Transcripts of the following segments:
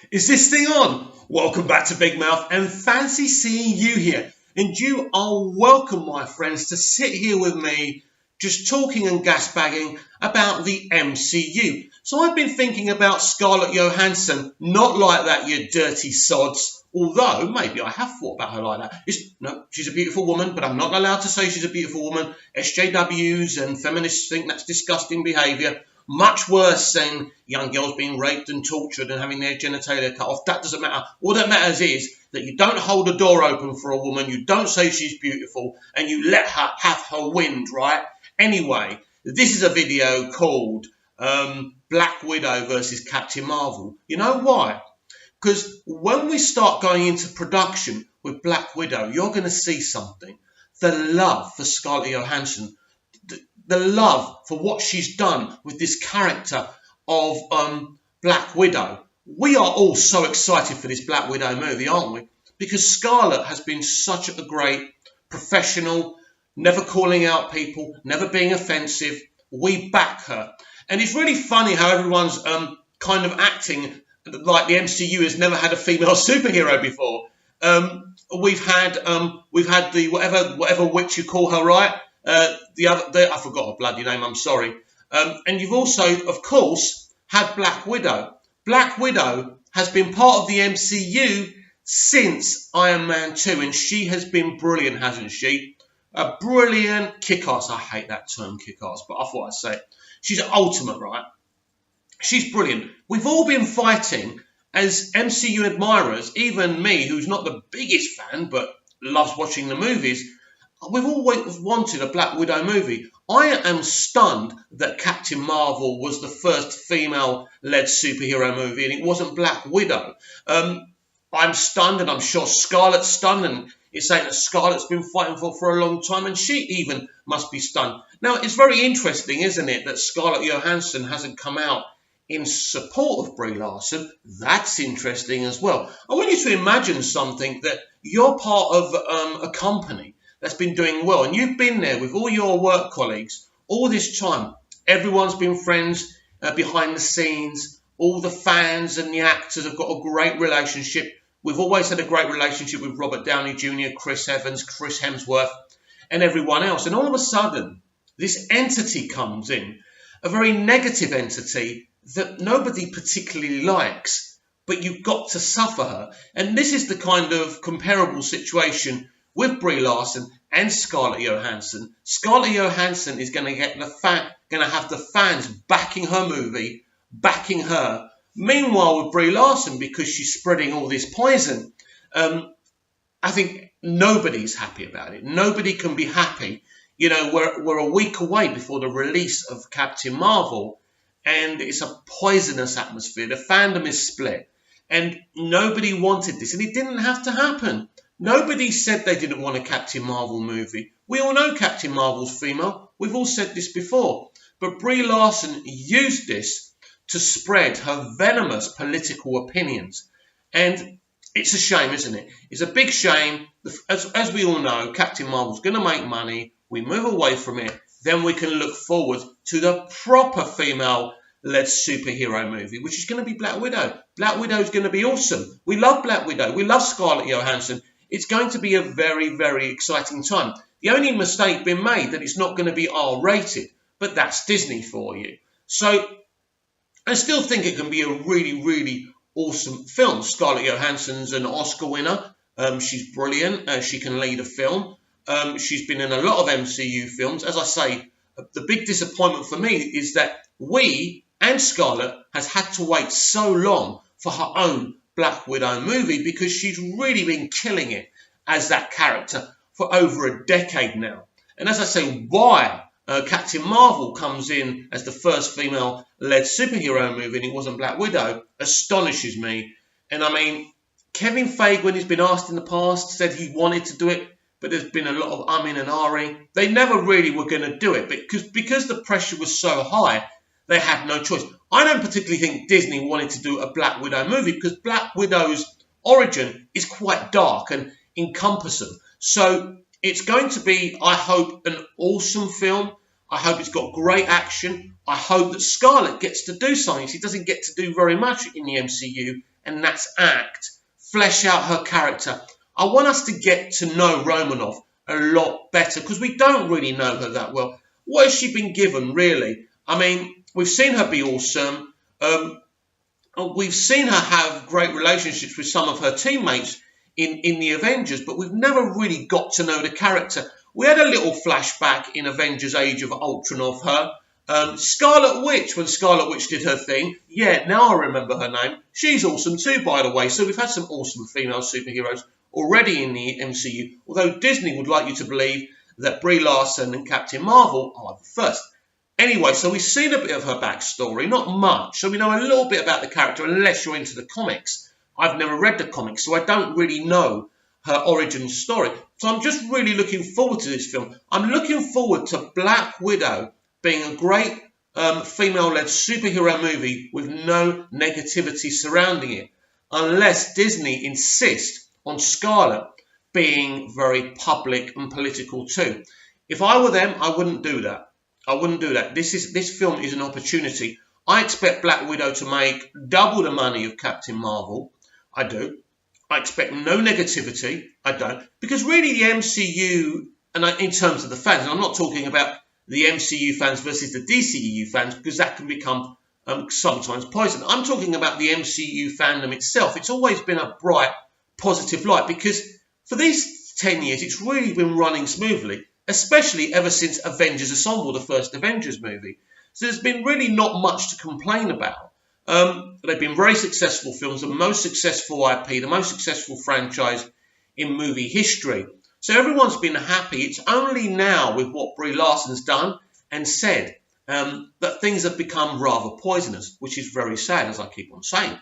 Is this thing on? Welcome back to Big Mouth and fancy seeing you here. And you are welcome, my friends, to sit here with me just talking and gasbagging about the MCU. So I've been thinking about Scarlett Johansson, not like that, you dirty sods. Although, maybe I have thought about her like that. No, she's a beautiful woman, but I'm not allowed to say she's a beautiful woman. SJWs and feminists think that's disgusting behaviour. Much worse than young girls being raped and tortured and having their genitalia cut off. That doesn't matter. All that matters is that you don't hold a door open for a woman, you don't say she's beautiful, and you let her have her wind, right? Anyway, this is a video called Black Widow versus Captain Marvel. You know why? Because when we start going into production with Black Widow, you're going to see something. The love for Scarlett Johansson, the love for what she's done with this character of Black Widow. We are all so excited for this Black Widow movie, aren't we? Because Scarlett has been such a great professional, never calling out people, never being offensive. We back her. And it's really funny how everyone's kind of acting like the MCU has never had a female superhero before. We've had the whatever witch you call her, right? I forgot her bloody name, I'm sorry. And you've also, of course, had Black Widow. Black Widow has been part of the MCU since Iron Man 2, and she has been brilliant, hasn't she? A brilliant kick-ass. I hate that term, kick-ass, but I thought I'd say it. She's ultimate, right? She's brilliant. We've all been fighting as MCU admirers, even me, who's not the biggest fan, but loves watching the movies. We've always wanted a Black Widow movie. I am stunned that Captain Marvel was the first female-led superhero movie and it wasn't Black Widow. I'm stunned, and I'm sure Scarlett's stunned, and it's saying that Scarlett's been fighting for a long time, and she even must be stunned. Now, it's very interesting, isn't it, that Scarlett Johansson hasn't come out in support of Brie Larson. That's interesting as well. I want you to imagine something, that you're part of a company that's been doing well, and you've been there with all your work colleagues all this time. Everyone's been friends behind the scenes. All the fans and the actors have got a great relationship. We've always had a great relationship with Robert Downey Jr., Chris Evans, Chris Hemsworth, and everyone else. And all of a sudden, this entity comes in, a very negative entity that nobody particularly likes, but you've got to suffer her. And this is the kind of comparable situation with Brie Larson and Scarlett Johansson. Scarlett Johansson is going to have the fans backing her movie, backing her. Meanwhile, with Brie Larson, because she's spreading all this poison, I think nobody's happy about it. Nobody can be happy. You know, we're a week away before the release of Captain Marvel, and it's a poisonous atmosphere. The fandom is split, and nobody wanted this, and it didn't have to happen. Nobody said they didn't want a Captain Marvel movie. We all know Captain Marvel's female. We've all said this before. But Brie Larson used this to spread her venomous political opinions. And it's a shame, isn't it? It's a big shame. As we all know, Captain Marvel's going to make money. We move away from it. Then we can look forward to the proper female-led superhero movie, which is going to be Black Widow. Black Widow is going to be awesome. We love Black Widow. We love Scarlett Johansson. It's going to be a very, very exciting time. The only mistake been made that it's not going to be R-rated, but that's Disney for you. So I still think it can be a really, really awesome film. Scarlett Johansson's an Oscar winner. She's brilliant. She can lead a film. She's been in a lot of MCU films. As I say, the big disappointment for me is that we and Scarlett has had to wait so long for her own Black Widow movie, because she's really been killing it as that character for over a decade now. And as I say, why Captain Marvel comes in as the first female-led superhero movie and it wasn't Black Widow astonishes me. And I mean, Kevin Feige, when he's been asked in the past, said he wanted to do it, but there's been a lot of umming and ahhing. They never really were going to do it, because the pressure was so high, they had no choice. I don't particularly think Disney wanted to do a Black Widow movie, because Black Widow's origin is quite dark and encompassing. So it's going to be, I hope, an awesome film. I hope it's got great action. I hope that Scarlett gets to do something she doesn't get to do very much in the MCU, and that's act, flesh out her character. I want us to get to know Romanoff a lot better because we don't really know her that well. What has she been given, really? I mean, we've seen her be awesome. We've seen her have great relationships with some of her teammates in the Avengers, but we've never really got to know the character. We had a little flashback in Avengers Age of Ultron of her. Scarlet Witch, when Scarlet Witch did her thing. Yeah, now I remember her name. She's awesome too, by the way. So we've had some awesome female superheroes already in the MCU, although Disney would like you to believe that Brie Larson and Captain Marvel are the first. Anyway, so we've seen a bit of her backstory, not much. So we know a little bit about the character, unless you're into the comics. I've never read the comics, so I don't really know her origin story. So I'm just really looking forward to this film. I'm looking forward to Black Widow being a great female-led superhero movie with no negativity surrounding it, unless Disney insists on Scarlett being very public and political too. If I were them, I wouldn't do that. I wouldn't do that. This film is an opportunity. I expect Black Widow to make double the money of Captain Marvel. I do. I expect no negativity. I don't. Because really the MCU, and in terms of the fans, and I'm not talking about the MCU fans versus the DCEU fans, because that can become sometimes poison. I'm talking about the MCU fandom itself. It's always been a bright, positive light, because for these 10 years, it's really been running smoothly, especially ever since Avengers Assemble, the first Avengers movie. So there's been really not much to complain about. They've been very successful films, the most successful IP, the most successful franchise in movie history. So everyone's been happy. It's only now with what Brie Larson's done and said that things have become rather poisonous, which is very sad, as I keep on saying.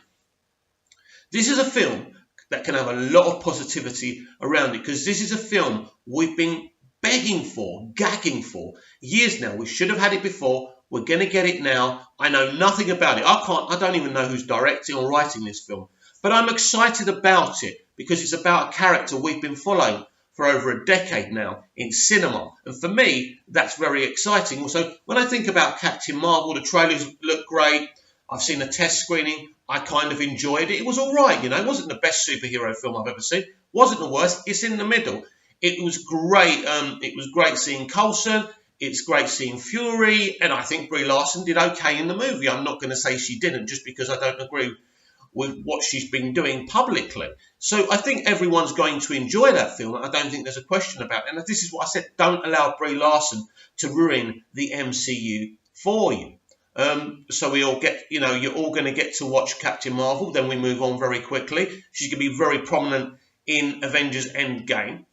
This is a film that can have a lot of positivity around it, because this is a film we've been begging for, gagging for years now. We should have had it before. We're going to get it now. I know nothing about it. I don't even know who's directing or writing this film. But I'm excited about it because it's about a character we've been following for over a decade now in cinema. And for me, that's very exciting. Also, when I think about Captain Marvel, the trailers look great. I've seen a test screening. I kind of enjoyed it. It was all right, you know. It wasn't the best superhero film I've ever seen. It wasn't the worst. It's in the middle. It was great. It was great seeing Coulson. It's great seeing Fury, and I think Brie Larson did okay in the movie. I'm not going to say she didn't just because I don't agree with what she's been doing publicly. So I think everyone's going to enjoy that film. I don't think there's a question about it. And this is what I said, don't allow Brie Larson to ruin the MCU for you. So we all get, you know, you're all going to get to watch Captain Marvel. Then we move on very quickly. She's going to be very prominent in Avengers Endgame.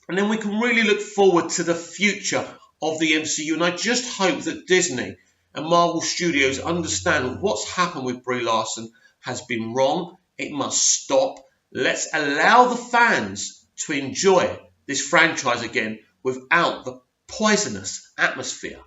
And then we can really look forward to the future of the MCU, and I just hope that Disney and Marvel Studios understand what's happened with Brie Larson has been wrong. It must stop. Let's allow the fans to enjoy this franchise again without the poisonous atmosphere